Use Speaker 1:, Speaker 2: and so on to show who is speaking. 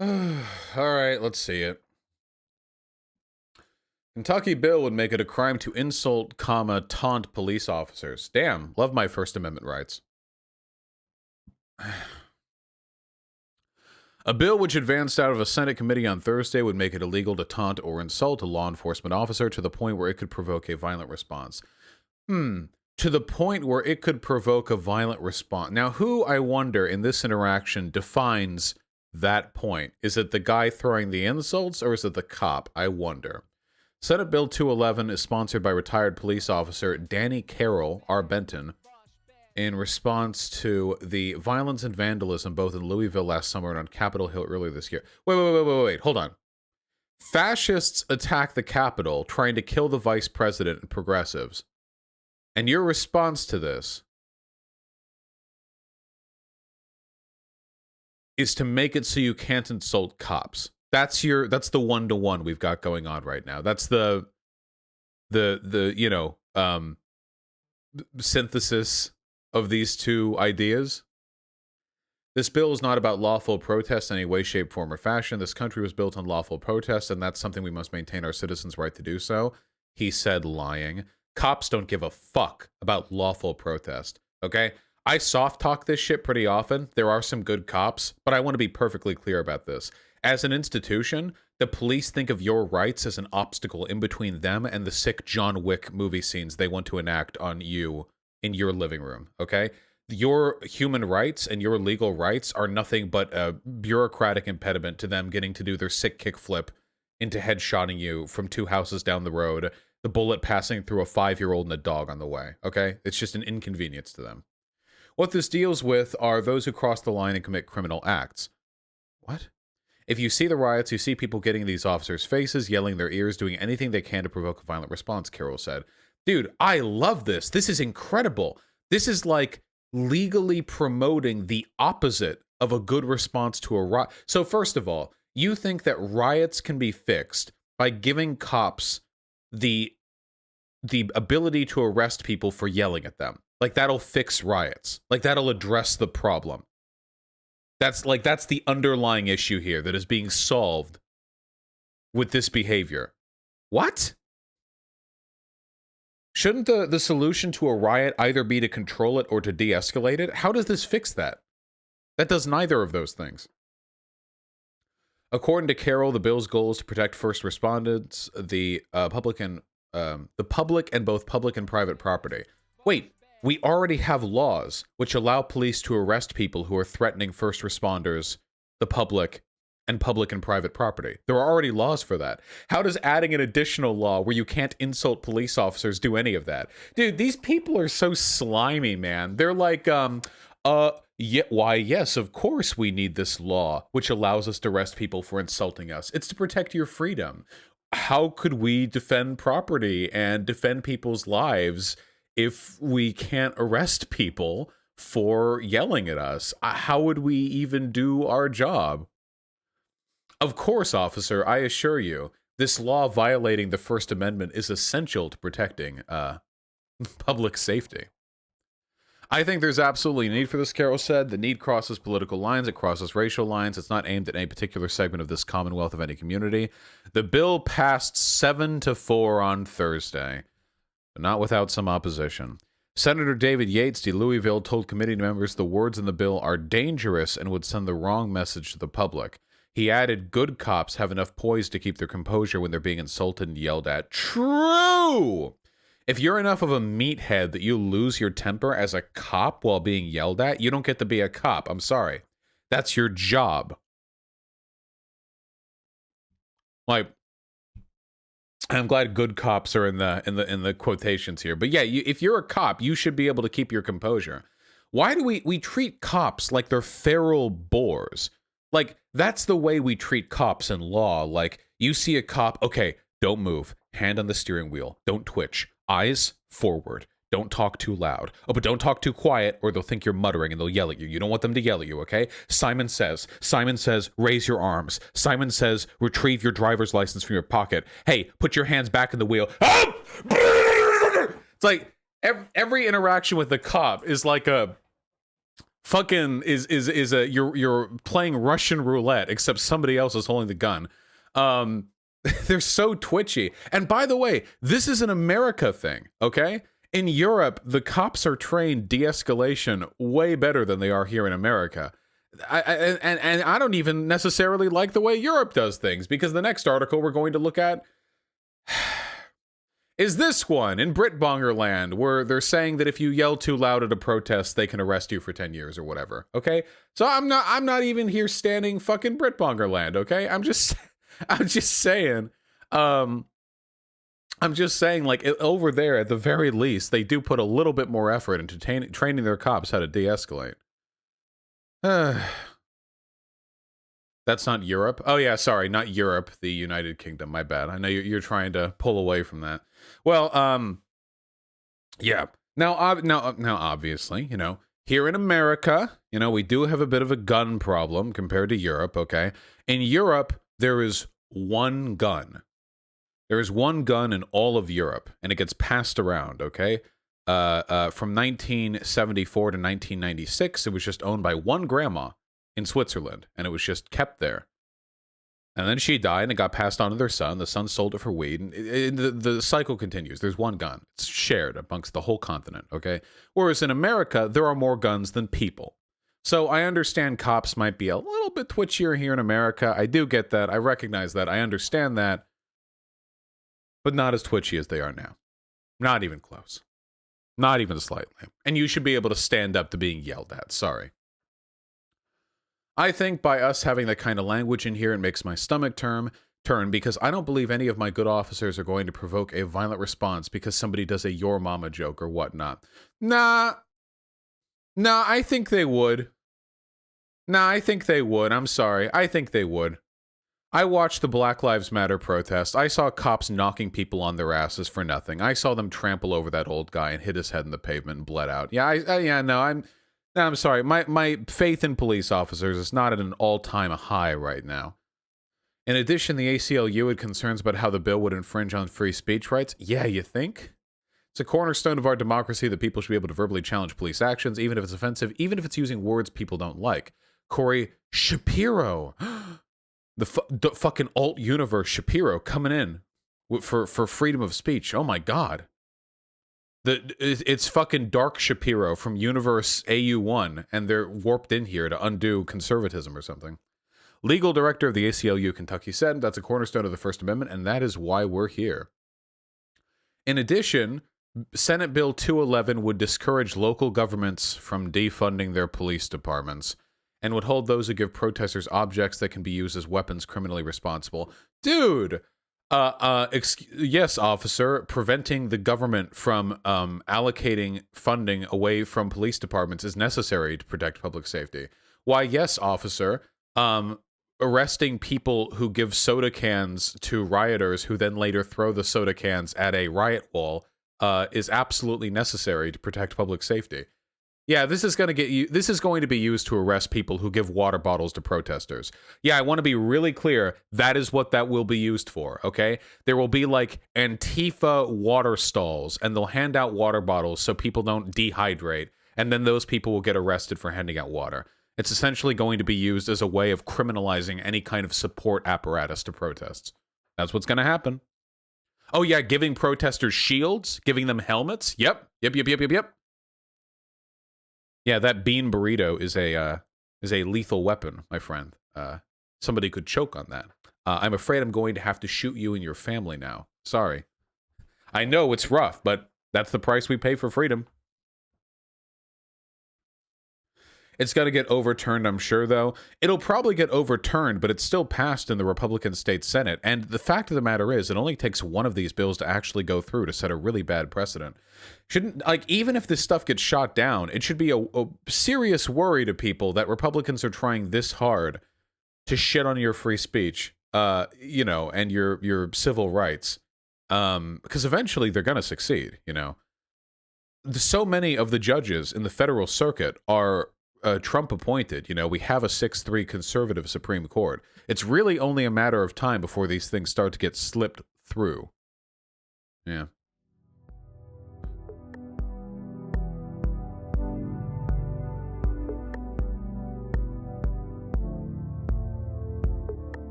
Speaker 1: All right, let's see it. Kentucky bill would make it a crime to insult, taunt police officers. Damn, love my First Amendment rights. A bill which advanced out of a Senate committee on Thursday would make it illegal to taunt or insult a law enforcement officer to the point where it could provoke a violent response. To the point where it could provoke a violent response. Now, who, I wonder, in this interaction defines that point? Is it the guy throwing the insults, or is it the cop? I wonder. Senate Bill 211 is sponsored by retired police officer Danny Carroll, R. Benton, in response to the violence and vandalism both in Louisville last summer and on Capitol Hill earlier this year. Wait, hold on. Fascists attack the Capitol, trying to kill the vice president and progressives. And your response to this is to make it so you can't insult cops. That's the one-to-one we've got going on right now. That's the synthesis of these two ideas. This bill is not about lawful protest in any way, shape, form, or fashion. This country was built on lawful protest, and that's something we must maintain our citizens' right to do so. He said, lying. Cops don't give a fuck about lawful protest, okay? I soft talk this shit pretty often. There are some good cops, but I want to be perfectly clear about this. As an institution, the police think of your rights as an obstacle in between them and the sick John Wick movie scenes they want to enact on you in your living room, okay? Your human rights and your legal rights are nothing but a bureaucratic impediment to them getting to do their sick kickflip into headshotting you from 2 houses down the road, the bullet passing through a 5-year-old and a dog on the way, okay? It's just an inconvenience to them. What this deals with are those who cross the line and commit criminal acts. What? If you see the riots, you see people getting in these officers' faces, yelling in their ears, doing anything they can to provoke a violent response, Carroll said. Dude, I love this. This is incredible. This is like legally promoting the opposite of a good response to a riot. So first of all, you think that riots can be fixed by giving cops the ability to arrest people for yelling at them. Like that'll fix riots. Like that'll address the problem. That's the underlying issue here that is being solved with this behavior. What? Shouldn't the solution to a riot either be to control it or to de-escalate it? How does this fix that? That does neither of those things. According to Carroll, the bill's goal is to protect first responders, the public and both public and private property. Wait. We already have laws which allow police to arrest people who are threatening first responders, the public and private property. There are already laws for that. How does adding an additional law where you can't insult police officers do any of that? Dude, these people are so slimy, man. They're like, yes, of course we need this law which allows us to arrest people for insulting us. It's to protect your freedom. How could we defend property and defend people's lives if we can't arrest people for yelling at us? How would we even do our job? Of course, officer, I assure you, this law violating the First Amendment is essential to protecting public safety. I think there's absolutely a need for this, Carroll said. The need crosses political lines. It crosses racial lines. It's not aimed at any particular segment of this commonwealth of any community. The bill passed 7-4 on Thursday. Not without some opposition. Senator David Yates de Louisville told committee members the words in the bill are dangerous and would send the wrong message to the public. He added, good cops have enough poise to keep their composure when they're being insulted and yelled at. True! If you're enough of a meathead that you lose your temper as a cop while being yelled at, you don't get to be a cop. I'm sorry. That's your job. Like, I'm glad good cops are in the quotations here. But yeah, if you're a cop, you should be able to keep your composure. Why do we treat cops like they're feral boars? Like, that's the way we treat cops in law. Like, you see a cop, okay, don't move. Hand on the steering wheel. Don't twitch. Eyes forward. Don't talk too loud. Oh, but don't talk too quiet or they'll think you're muttering and they'll yell at you. You don't want them to yell at you, okay? Simon says, raise your arms. Simon says, retrieve your driver's license from your pocket. Hey, put your hands back in the wheel. It's like, every interaction with the cop is like a fucking is a you're playing Russian roulette, except somebody else is holding the gun. They're so twitchy. And by the way, this is an America thing, okay? In Europe, the cops are trained de-escalation way better than they are here in America. And I don't even necessarily like the way Europe does things, because the next article we're going to look at is this one in Britbongerland, where they're saying that if you yell too loud at a protest, they can arrest you for 10 years or whatever. Okay, so I'm not even here standing fucking Britbongerland. Okay, I'm just saying, like, over there, at the very least, they do put a little bit more effort into training their cops how to de-escalate. That's not Europe. Oh yeah, sorry, not Europe, the United Kingdom. My bad. I know you're trying to pull away from that. Well, yeah. Now, obviously, you know, here in America, you know, we do have a bit of a gun problem compared to Europe. Okay, in Europe, there is one gun. There is one gun in all of Europe, and it gets passed around. Okay, from 1974 to 1996, it was just owned by one grandma in Switzerland, and it was just kept there. And then she died, and it got passed on to their son. The son sold it for weed, and the cycle continues. There's one gun. It's shared amongst the whole continent, okay? Whereas in America, there are more guns than people. So I understand cops might be a little bit twitchier here in America. I do get that. I recognize that. I understand that. But not as twitchy as they are now. Not even close. Not even slightly. And you should be able to stand up to being yelled at. Sorry. I think by us having that kind of language in here, it makes my stomach turn because I don't believe any of my good officers are going to provoke a violent response because somebody does a your mama joke or whatnot. Nah, I think they would. I'm sorry. I think they would. I watched the Black Lives Matter protest. I saw cops knocking people on their asses for nothing. I saw them trample over that old guy and hit his head in the pavement and bled out. I'm sorry. My faith in police officers is not at an all-time high right now. In addition, the ACLU had concerns about how the bill would infringe on free speech rights. Yeah, you think? It's a cornerstone of our democracy that people should be able to verbally challenge police actions, even if it's offensive, even if it's using words people don't like. Corey Shapiro, the fucking alt-universe Shapiro coming in for freedom of speech. Oh my God. It's fucking Dark Shapiro from Universe AU1, and they're warped in here to undo conservatism or something. Legal director of the ACLU Kentucky said that's a cornerstone of the First Amendment, and that is why we're here. In addition, Senate Bill 211 would discourage local governments from defunding their police departments and would hold those who give protesters objects that can be used as weapons criminally responsible. Dude! Yes, officer, preventing the government from allocating funding away from police departments is necessary to protect public safety. Why, yes, officer, arresting people who give soda cans to rioters who then later throw the soda cans at a riot wall is absolutely necessary to protect public safety. Yeah, this is going to be used to arrest people who give water bottles to protesters. Yeah, I want to be really clear. That is what that will be used for, okay? There will be like Antifa water stalls, and they'll hand out water bottles so people don't dehydrate, and then those people will get arrested for handing out water. It's essentially going to be used as a way of criminalizing any kind of support apparatus to protests. That's what's going to happen. Oh yeah, giving protesters shields, giving them helmets. Yep. Yeah, that bean burrito is a lethal weapon, my friend. Somebody could choke on that. I'm afraid I'm going to have to shoot you and your family now. Sorry. I know it's rough, but that's the price we pay for freedom. It's got to get overturned, I'm sure, though. It'll probably get overturned, but it's still passed in the Republican State Senate. And the fact of the matter is, it only takes one of these bills to actually go through to set a really bad precedent. Even if this stuff gets shot down, it should be a serious worry to people that Republicans are trying this hard to shit on your free speech, and your civil rights. Because eventually they're going to succeed, So many of the judges in the federal circuit are Trump appointed. We have a 6-3 conservative Supreme Court. It's really only a matter of time before these things start to get slipped through. Yeah.